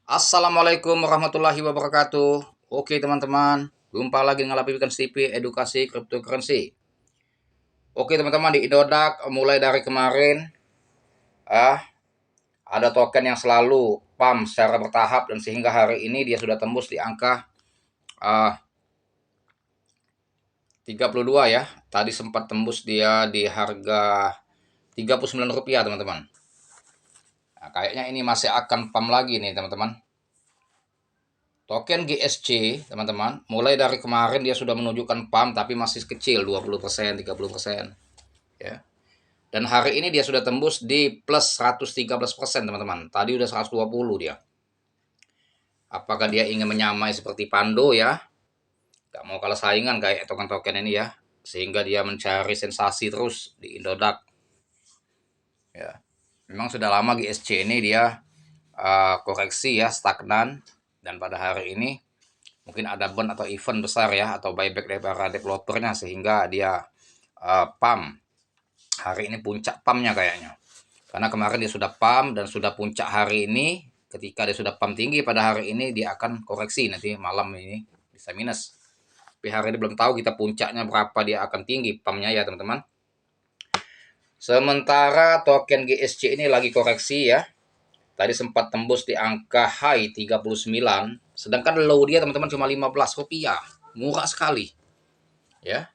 Assalamualaikum warahmatullahi wabarakatuh. Oke teman-teman, jumpa lagi dengan Lapikan TV Edukasi Cryptocurrency. Oke teman-teman, di Indodax mulai dari kemarin ah ada token yang selalu pump secara bertahap dan sehingga hari ini dia sudah tembus di angka 32 ya. Tadi sempat tembus dia di harga Rp39 teman-teman. Nah, kayaknya ini masih akan pump lagi nih teman-teman. Token GSC, teman-teman, mulai dari kemarin dia sudah menunjukkan pump tapi masih kecil, 20%, 30%. Ya. Dan hari ini dia sudah tembus di plus 113%, teman-teman. Tadi udah 120 dia. Apakah dia ingin menyamai seperti Pando ya? Gak mau kalah saingan kayak token-token ini ya. Sehingga dia mencari sensasi terus di Indodax. Ya. Memang sudah lama GSC ini dia koreksi ya, stagnan. Dan pada hari ini mungkin ada bond atau event besar ya, atau buyback dari para developernya sehingga dia pump. Hari ini puncak pumpnya kayaknya. Karena kemarin dia sudah pump dan sudah puncak hari ini. Ketika dia sudah pump tinggi pada hari ini, dia akan koreksi nanti malam ini bisa minus. Tapi hari ini belum tahu kita puncaknya berapa dia akan tinggi pumpnya ya teman-teman. Sementara token GSC ini lagi koreksi ya. Tadi sempat tembus di angka high 39, sedangkan low dia teman-teman cuma Rp15. Murah sekali. Ya.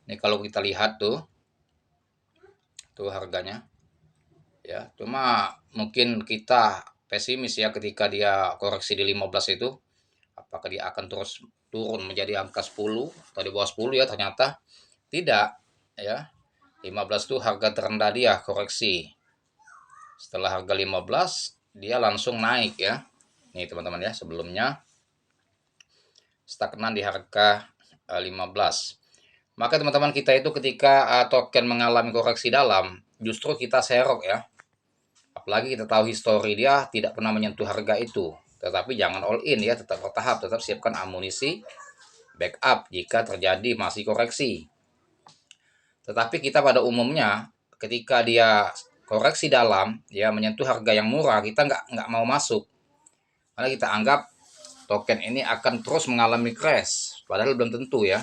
Ini kalau kita lihat tuh harganya. Ya, cuma mungkin kita pesimis ya ketika dia koreksi di 15 itu. Apakah dia akan terus turun menjadi angka 10 atau di bawah 10 ya, ternyata tidak ya. 15 itu harga terendah dia koreksi. Setelah harga 15 dia langsung naik ya. Nih teman-teman ya, sebelumnya stagnan di harga 15. Maka teman-teman kita itu ketika token mengalami koreksi dalam, justru kita serok ya. Apalagi kita tahu histori dia tidak pernah menyentuh harga itu. Tetapi jangan all in ya, tetap bertahap, tetap siapkan amunisi backup jika terjadi masih koreksi. Tetapi kita pada umumnya ketika dia koreksi dalam, ya menyentuh harga yang murah, kita nggak mau masuk. Karena kita anggap token ini akan terus mengalami crash. Padahal belum tentu ya.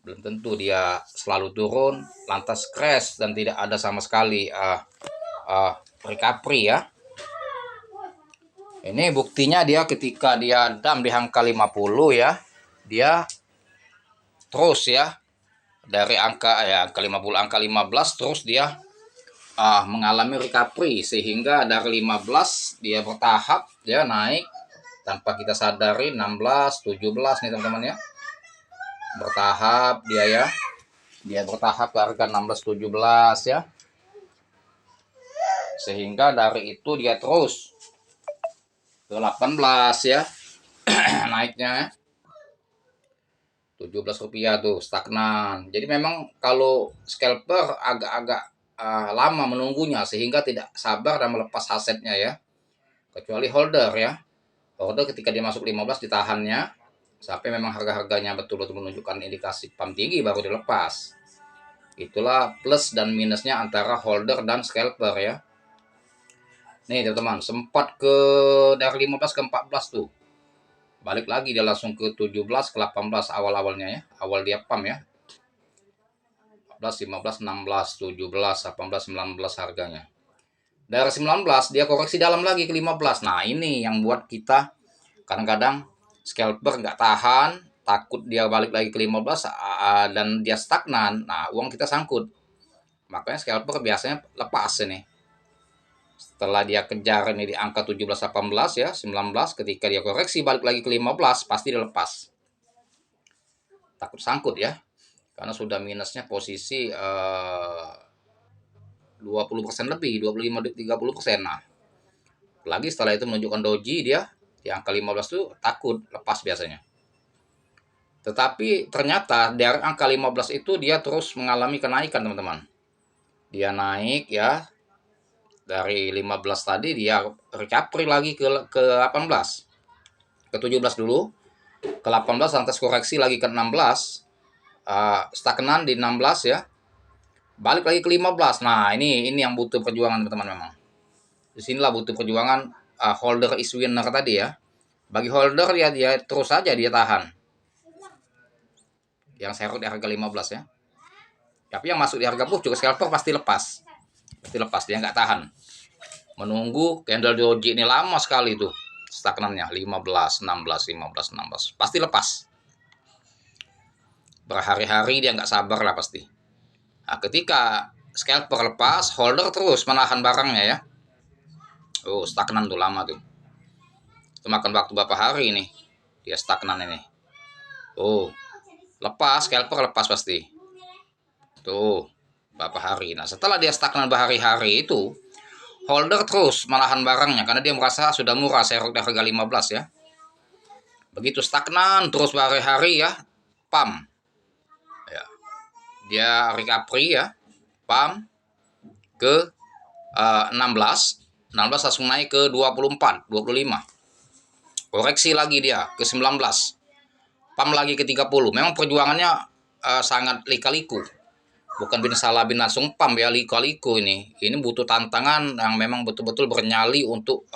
Belum tentu dia selalu turun, lantas crash dan tidak ada sama sekali recovery ya. Ini buktinya dia ketika dia dump di angka 50 ya. Dia terus ya dari angka 50, angka 15 terus dia mengalami recovery sehingga dari 15 dia bertahap dia naik tanpa kita sadari 16, 17 nih teman-teman ya. Bertahap dia ya. Dia bertahap ke harga 16, 17 ya. Sehingga dari itu dia terus ke 18 ya. Naiknya Rp17 tuh stagnan. Jadi memang kalau scalper agak-agak lama menunggunya sehingga tidak sabar dan melepas asetnya ya. Kecuali holder ya. Holder ketika dia masuk 15 ditahannya sampai memang harga-harganya betul-betul menunjukkan indikasi pump tinggi baru dilepas. Itulah plus dan minusnya antara holder dan scalper ya. Nih teman-teman, sempat ke dari 15 ke 14 tuh. Balik lagi dia langsung ke 17 ke 18 awal-awalnya ya. Awal dia pump ya. 14, 15, 16, 17, 18, 19 harganya. Dari 19 dia koreksi dalam lagi ke 15. Nah ini yang buat kita kadang-kadang scalper nggak tahan, takut dia balik lagi ke 15 dan dia stagnan. Nah uang kita sangkut. Makanya scalper biasanya lepas ini. Setelah dia kejar ini di angka 17, 18 ya, 19, ketika dia koreksi balik lagi ke 15 pasti dia lepas. Takut sangkut ya. Karena sudah minusnya posisi 20% lebih, 25-30%. Nah, lagi setelah itu menunjukkan doji dia di angka 15 itu takut lepas biasanya. Tetapi ternyata dari angka 15 itu dia terus mengalami kenaikan teman-teman. Dia naik ya. Dari 15 tadi dia recovery lagi ke 18. Ke 17 dulu. Ke 18 lantas koreksi lagi ke 16. Stagnan di 16 ya. Balik lagi ke 15. Nah, ini yang butuh perjuangan teman-teman memang. Disinilah butuh perjuangan holder is winner tadi ya. Bagi holder ya dia terus saja dia tahan. Yang saya di harga 15 ya. Tapi yang masuk di harga pucuk scalper pasti lepas. Pasti lepas, dia nggak tahan. Menunggu candle doji ini lama sekali tuh. Stagnannya 15, 16, 15, 16. Pasti lepas. Berhari-hari dia nggak sabar lah pasti. Nah, ketika scalper lepas, holder terus menahan barangnya ya. Oh, stagnan tuh lama tuh. Itu makan waktu berapa hari ini. Dia stagnan ini. Oh, lepas, scalper lepas pasti. Tuh, berapa hari. Nah, setelah dia stagnan berhari-hari itu, holder terus menahan barangnya karena dia merasa sudah murah serok di harga 15 ya. Begitu stagnan terus berhari-hari ya, pump. Ya. Dia recovery ya, pump ke 16 langsung naik ke 24, 25. Koreksi lagi dia ke 19. Pump lagi ke 30. Memang perjuangannya sangat lika-liku. Bukan bin salah bin langsung pump ya, liku-liku ini. Ini butuh tantangan yang memang betul-betul bernyali untuk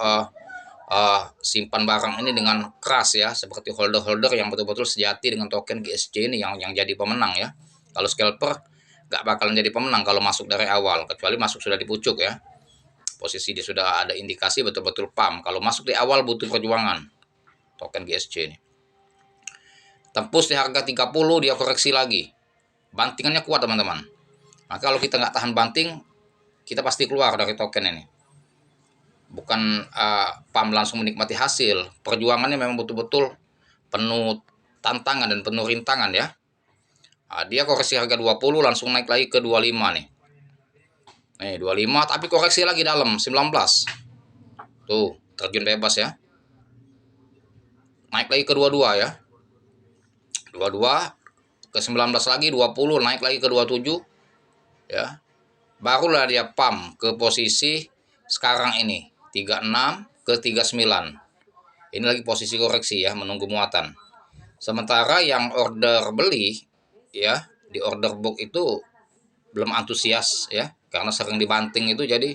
simpan barang ini dengan keras ya, seperti holder-holder yang betul-betul sejati dengan token GSC ini yang jadi pemenang ya. Kalau scalper nggak bakalan jadi pemenang kalau masuk dari awal, kecuali masuk sudah di pucuk ya. Posisi dia sudah ada indikasi betul-betul pump. Kalau masuk di awal butuh perjuangan token GSC ini. Tembus di harga 30 dia koreksi lagi. Bantingannya kuat teman-teman. Nah, kalau kita nggak tahan banting, kita pasti keluar dari token ini. Bukan pump langsung menikmati hasil. Perjuangannya memang betul-betul penuh tantangan dan penuh rintangan ya. Nah, dia koreksi harga 20 langsung naik lagi ke 25 nih. Nih 25 tapi koreksi lagi dalam 19. Tuh, terjun bebas ya. Naik lagi ke 22 ya. 22 ke 19 lagi 20 naik lagi ke 27 ya. Barulah dia pump ke posisi sekarang ini 36 ke 39. Ini lagi posisi koreksi ya, menunggu muatan. Sementara yang order beli ya, di order book itu belum antusias ya, karena sering dibanting itu jadi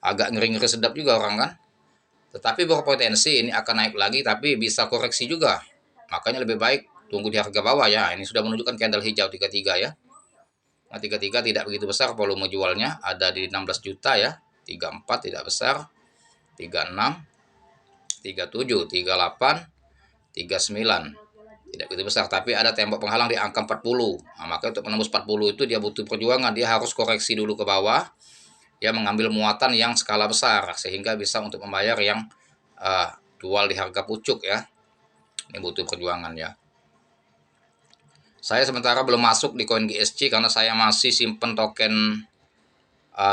agak ngeri-ngeri sedap juga orang kan. Tetapi berpotensi ini akan naik lagi tapi bisa koreksi juga. Makanya lebih baik tunggu di harga bawah ya. Ini sudah menunjukkan candle hijau 33 ya. Nah, 33 tidak begitu besar volume jualnya, ada di 16 juta ya. 34 tidak besar. 36, 37, 38, 39. Tidak begitu besar, tapi ada tembok penghalang di angka 40. Nah, maka untuk menembus 40 itu dia butuh perjuangan, dia harus koreksi dulu ke bawah. Dia mengambil muatan yang skala besar sehingga bisa untuk membayar yang jual di harga pucuk ya. Ini butuh perjuangan ya. Saya sementara belum masuk di koin GSC karena saya masih simpen token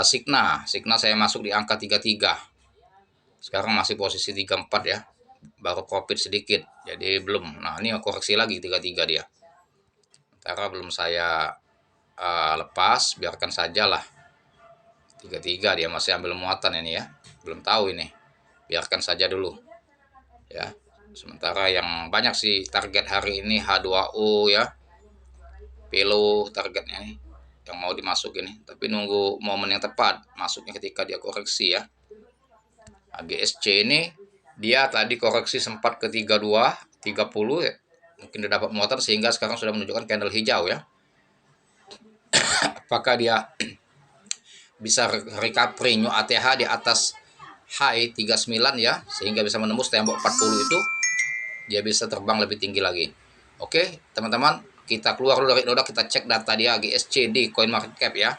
Signa. Signa saya masuk di angka 33. Sekarang masih posisi 34 ya. Baru profit sedikit. Jadi belum. Nah, ini koreksi lagi 33 dia. Sementara belum saya lepas, biarkan saja lah. 33 dia masih ambil muatan ini ya. Belum tahu ini. Biarkan saja dulu. Ya. Sementara yang banyak sih target hari ini H2O ya. Pelo targetnya nih yang mau dimasukin nih, tapi nunggu momen yang tepat masuknya ketika dia koreksi ya. GSC ini dia tadi koreksi sempat ke 32 30 ya. Mungkin dia dapat muatan sehingga sekarang sudah menunjukkan candle hijau ya. Apakah dia bisa recovery new ATH di atas high 39 ya, sehingga bisa menembus tembok 40 itu, dia bisa terbang lebih tinggi lagi. Oke teman-teman, kita keluar dulu dari noda, kita cek data dia GSC di CoinMarketCap ya.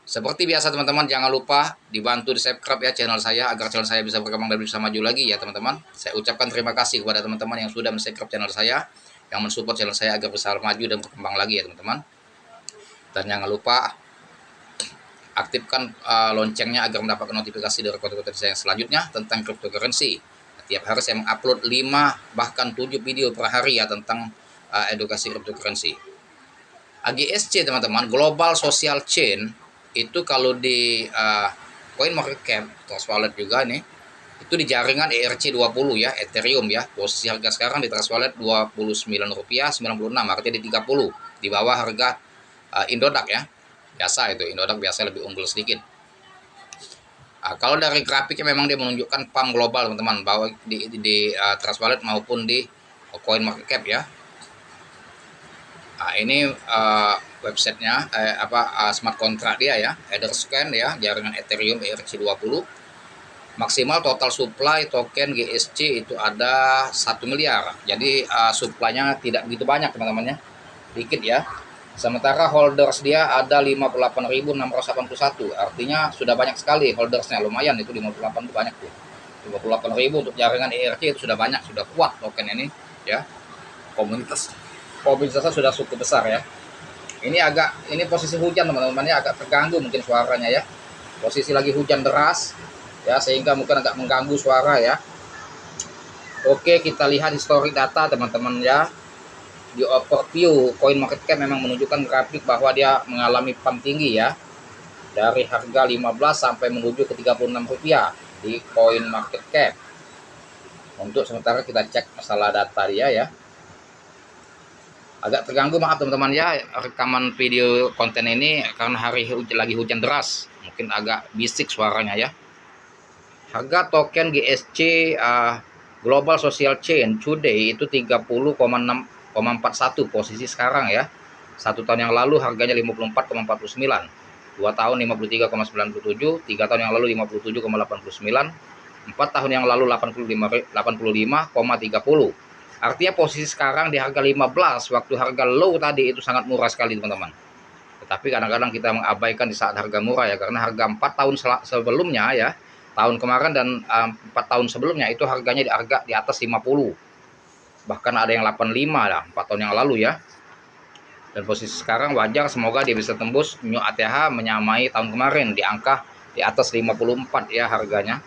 Seperti biasa teman-teman, jangan lupa dibantu di subscribe ya channel saya agar channel saya bisa berkembang dan bisa maju lagi ya teman-teman. Saya ucapkan terima kasih kepada teman-teman yang sudah subscribe channel saya, yang mensupport channel saya agar bisa maju dan berkembang lagi ya teman-teman. Dan jangan lupa aktifkan loncengnya agar mendapatkan notifikasi dari konten-konten saya yang selanjutnya tentang cryptocurrency. Tiap hari saya mengupload 5 bahkan 7 video per hari ya tentang edukasi cryptocurrency. GSC teman-teman, Global Social Chain itu kalau di CoinMarketCap, Trust Wallet juga nih, itu di jaringan ERC20 ya, Ethereum ya. Posisi harga sekarang di Trust Wallet Rp29.96, artinya di 30, di bawah harga Indodax ya. Biasa itu, Indodax biasa lebih unggul sedikit. Kalau dari grafiknya memang dia menunjukkan pump global teman-teman, bahwa di Trust Wallet maupun di Coin Market Cap ya. Nah, ini websitenya smart contract dia ya, Etherscan ya, jaringan Ethereum ERC20. Maksimal total supply token GSC itu ada 1 miliar. Jadi supply-nya tidak begitu banyak teman-teman ya, dikit ya. Sementara holders dia ada 58.681, artinya sudah banyak sekali holdersnya, lumayan itu 58 itu banyak tuh. 58.000 untuk jaringan ERC itu sudah banyak, sudah kuat token ini ya. Komunitasnya sudah cukup besar ya. Ini posisi hujan teman-teman ya, agak terganggu mungkin suaranya ya. Posisi lagi hujan deras ya, sehingga mungkin agak mengganggu suara ya. Oke, kita lihat histori data teman-teman ya. Di overview Coin Market Cap memang menunjukkan grafik bahwa dia mengalami pump tinggi ya, dari harga 15 sampai menuju ke 36 rupiah di Coin Market Cap. Untuk sementara kita cek masalah data dia ya. Agak terganggu, maaf teman-teman ya, rekaman video konten ini karena lagi hujan deras, mungkin agak bisik suaranya ya. Harga token GSC Global Social Chain today itu 30,41 posisi sekarang ya. 1 tahun yang lalu harganya 54,49, 2 tahun 53,97, 3 tahun yang lalu 57,89, 4 tahun yang lalu 85,30. Artinya posisi sekarang di harga 15, waktu harga low tadi itu sangat murah sekali teman-teman. Tetapi kadang-kadang kita mengabaikan di saat harga murah ya, karena harga 4 tahun sebelumnya ya, tahun kemarin dan 4 tahun sebelumnya itu harganya di atas 50. Bahkan ada yang 85 lah 4 tahun yang lalu ya. Dan posisi sekarang wajar, semoga dia bisa tembus new ATH menyamai tahun kemarin di angka di atas 54 ya harganya.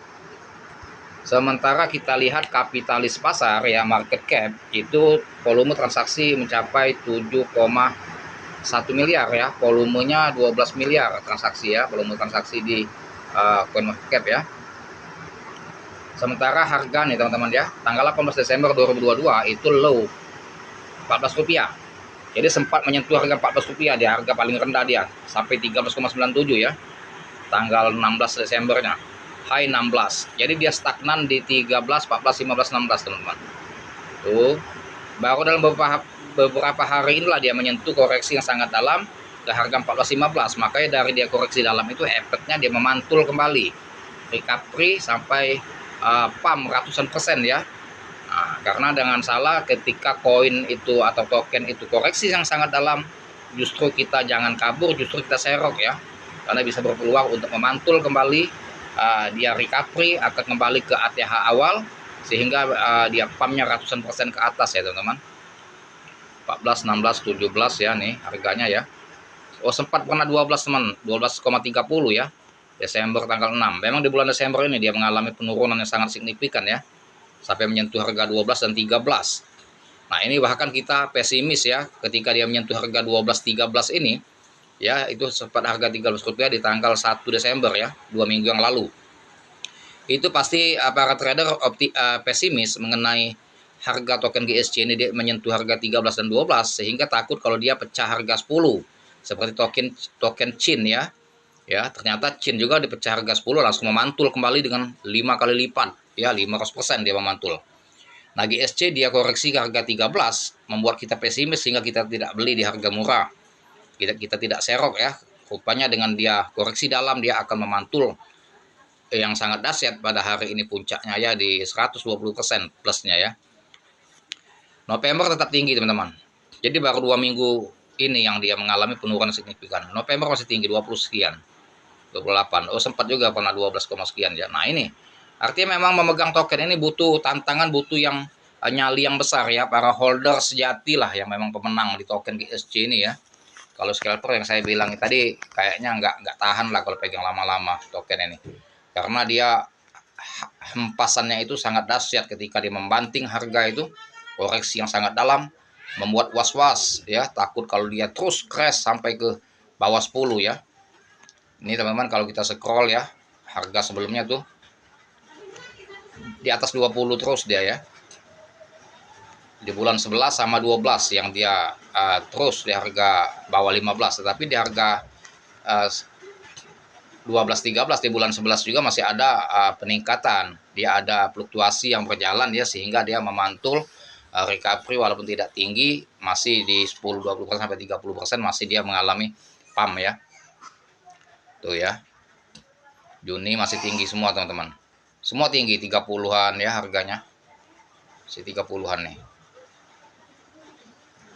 Sementara kita lihat kapitalis pasar ya, market cap itu volume transaksi mencapai 7,1 miliar ya, volumenya 12 miliar transaksi ya, volume transaksi di Coin Market Cap ya. Sementara harga nih teman-teman ya, tanggal 18 Desember 2022 itu low 14 rupiah. Jadi sempat menyentuh harga 14 rupiah, di harga paling rendah dia sampai 13,97 ya. Tanggal 16 Desembernya high 16. Jadi dia stagnan di 13, 14, 15, 16 teman-teman. Tuh. Baru dalam beberapa hari inilah dia menyentuh koreksi yang sangat dalam ke harga 14.15. Makanya dari dia koreksi dalam itu efeknya dia memantul kembali, recovery sampai pump ratusan persen ya. Nah, karena dengan salah ketika koin itu atau token itu koreksi yang sangat dalam, justru kita jangan kabur, justru kita serok ya, karena bisa berpeluang untuk memantul kembali, dia recovery akan kembali ke ATH awal, sehingga dia pumpnya ratusan persen ke atas ya teman-teman. 14, 16, 17 ya nih harganya ya. Oh, sempat pernah 12 teman, 12,30 ya, Desember tanggal 6. Memang di bulan Desember ini dia mengalami penurunan yang sangat signifikan ya, sampai menyentuh harga 12 dan 13. Nah, ini bahkan kita pesimis ya, ketika dia menyentuh harga 12, 13 ini, ya itu sempat harga 13 rupiah di tanggal 1 Desember ya, 2 minggu yang lalu. Itu pasti para trader pesimis mengenai harga token GSC ini, dia menyentuh harga 13 dan 12, sehingga takut kalau dia pecah harga 10. Seperti token CHIN ya. Ya, ternyata CHIN juga dipecah harga 10 langsung memantul kembali dengan 5 kali lipat. Ya, 500% dia memantul. Nah, GSC dia koreksi ke harga 13, membuat kita pesimis sehingga kita tidak beli di harga murah. Kita tidak serok ya. Rupanya dengan dia koreksi dalam, dia akan memantul yang sangat dahsyat pada hari ini, puncaknya ya di 120% plusnya ya. November tetap tinggi teman-teman. Jadi baru 2 minggu ini yang dia mengalami penurunan signifikan. November masih tinggi 20 sekian. 28. Oh, sempat juga pernah 12, sekian ya. Nah, ini artinya memang memegang token ini butuh tantangan, butuh yang nyali yang besar ya. Para holder sejati lah yang memang pemenang di token GSC ini ya. Kalau scalper yang saya bilang tadi kayaknya nggak tahan lah kalau pegang lama-lama token ini. Karena dia hempasannya itu sangat dahsyat ketika dia membanting harga itu, koreksi yang sangat dalam, membuat was-was ya, takut kalau dia terus crash sampai ke bawah 10 ya. Ini teman-teman kalau kita scroll ya, harga sebelumnya tuh di atas 20 terus dia ya. Di bulan 11 sama 12 yang dia terus di harga bawah 15, tetapi di harga 12-13 di bulan 11 juga masih ada peningkatan. Dia ada fluktuasi yang berjalan ya, sehingga dia memantul recovery walaupun tidak tinggi, masih di 10-20% sampai 30% masih dia mengalami pump ya. Tuh ya. Juni masih tinggi semua teman-teman. Semua tinggi 30-an ya harganya. Masih 30-an nih.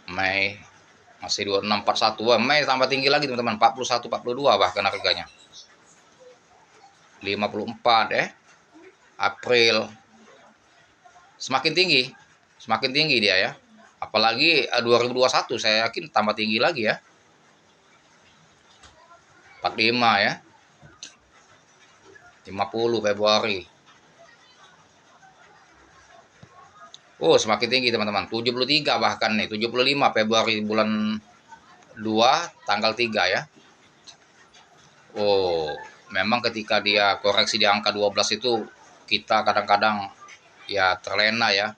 Mei masih 2641. Wah, Mei tambah tinggi lagi teman-teman, 41 42 bahkan harganya. 54 April semakin tinggi dia ya. Apalagi 2021 saya yakin tambah tinggi lagi ya. 45 ya. 50 Februari. Oh, semakin tinggi teman-teman. 73 bahkan nih, 75 Februari bulan 2 tanggal 3 ya. Oh, memang ketika dia koreksi di angka 12 itu kita kadang-kadang ya terlena ya.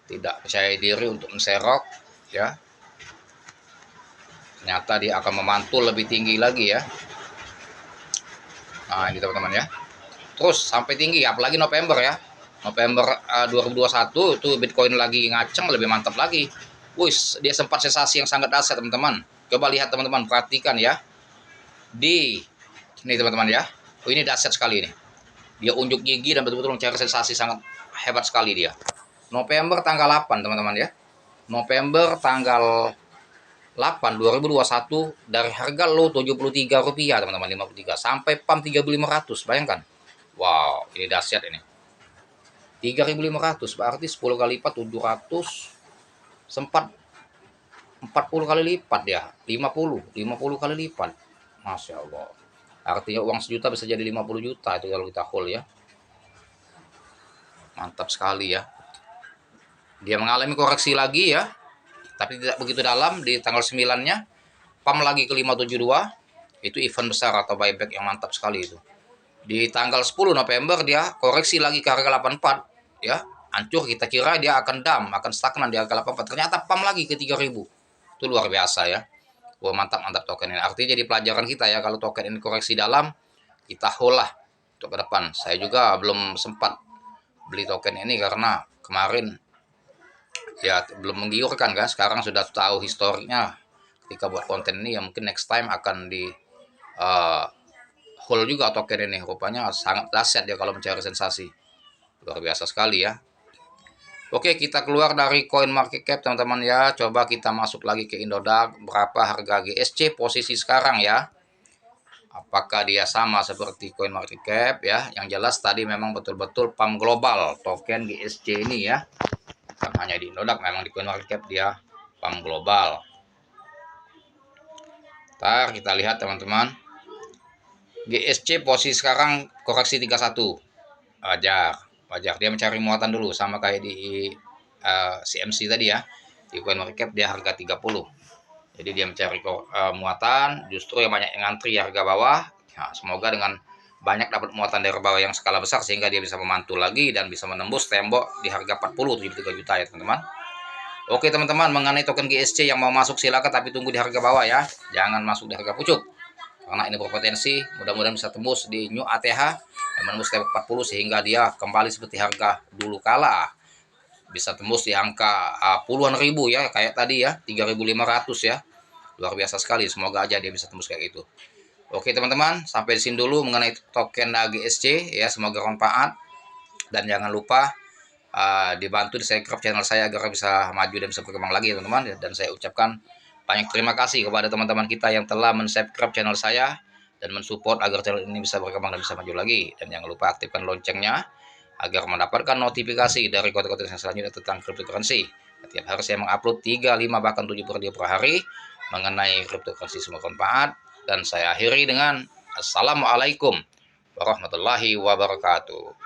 Tidak percaya diri untuk menserok ya. Ternyata dia akan memantul lebih tinggi lagi ya. Nah, ini teman-teman ya. Terus sampai tinggi apalagi November ya. November 2021 itu Bitcoin lagi ngaceng lebih mantap lagi. Wih, dia sempat sensasi yang sangat dahsyat teman-teman. Coba lihat teman-teman, perhatikan ya. Di ini teman-teman ya. Oh, ini dahsyat sekali ini. Dia unjuk gigi dan betul-betul mencari sensasi sangat hebat sekali dia. November tanggal 8 teman-teman ya. November tanggal 8 2021 dari harga low Rp73 teman-teman, 53 sampai pump 3.500, bayangkan. Wow, ini dahsyat ini. 3.500 berarti 10 kali lipat 700, sempat 40 kali lipat ya, 50 kali lipat. Masya Allah. Artinya uang sejuta bisa jadi 50 juta itu kalau kita hold ya. Mantap sekali ya. Dia mengalami koreksi lagi ya, tapi tidak begitu dalam di tanggal 9-nya. Pump lagi ke 572, itu event besar atau buyback yang mantap sekali itu. Di tanggal 10 November dia koreksi lagi ke harga 84 ya, hancur, kita kira dia akan akan stagnan di harga 84, ternyata pump lagi ke 3000. Itu luar biasa ya. Wah, mantap token ini. Artinya jadi pelajaran kita ya, kalau token ini koreksi dalam, kita hold lah untuk ke depan. Saya juga belum sempat beli token ini karena kemarin ya belum menggiurkan kan. Sekarang sudah tahu historinya ketika buat konten ini, ya mungkin next time akan di hold juga token ini. Rupanya sangat dahsyat ya kalau mencari sensasi. Luar biasa sekali ya. Oke, kita keluar dari coin market cap teman-teman ya. Coba kita masuk lagi ke Indodax. Berapa harga GSC posisi sekarang ya? Apakah dia sama seperti coin market cap ya? Yang jelas tadi memang betul-betul pump global token GSC ini ya. Bukan hanya di Indodax, memang di coin market cap dia pump global. Ntar kita lihat teman-teman. GSC posisi sekarang koreksi 31. Wajar dia mencari muatan dulu, sama kayak di CMC tadi ya. Di coin market cap dia harga 30, jadi dia mencari muatan, justru yang banyak yang ngantri harga bawah. Nah, semoga dengan banyak dapat muatan dari bawah yang skala besar sehingga dia bisa memantul lagi dan bisa menembus tembok di harga 73 juta ya teman-teman. Oke teman-teman, mengenai token GSC yang mau masuk silakan, tapi tunggu di harga bawah ya, jangan masuk di harga pucuk karena ini berpotensi mudah-mudahan bisa tembus di new ATH dan menembus tembok 40 sehingga dia kembali seperti harga dulu kala, bisa tembus di angka puluhan ribu ya, kayak tadi ya 3.500 ya. Luar biasa sekali, semoga aja dia bisa tembus kayak gitu. Oke teman-teman, sampai di sini dulu mengenai token GSC ya, semoga bermanfaat dan jangan lupa dibantu di subscribe channel saya agar bisa maju dan bisa berkembang lagi teman-teman. Dan saya ucapkan banyak terima kasih kepada teman-teman kita yang telah men-subscribe channel saya dan mensupport agar channel ini bisa berkembang dan bisa maju lagi. Dan jangan lupa aktifkan loncengnya agar mendapatkan notifikasi dari konten-konten selanjutnya tentang cryptocurrency. Setiap hari saya mengupload 3, 5, bahkan 7 video per hari mengenai cryptocurrency, semoga bermanfaat. Dan saya akhiri dengan Assalamualaikum warahmatullahi wabarakatuh.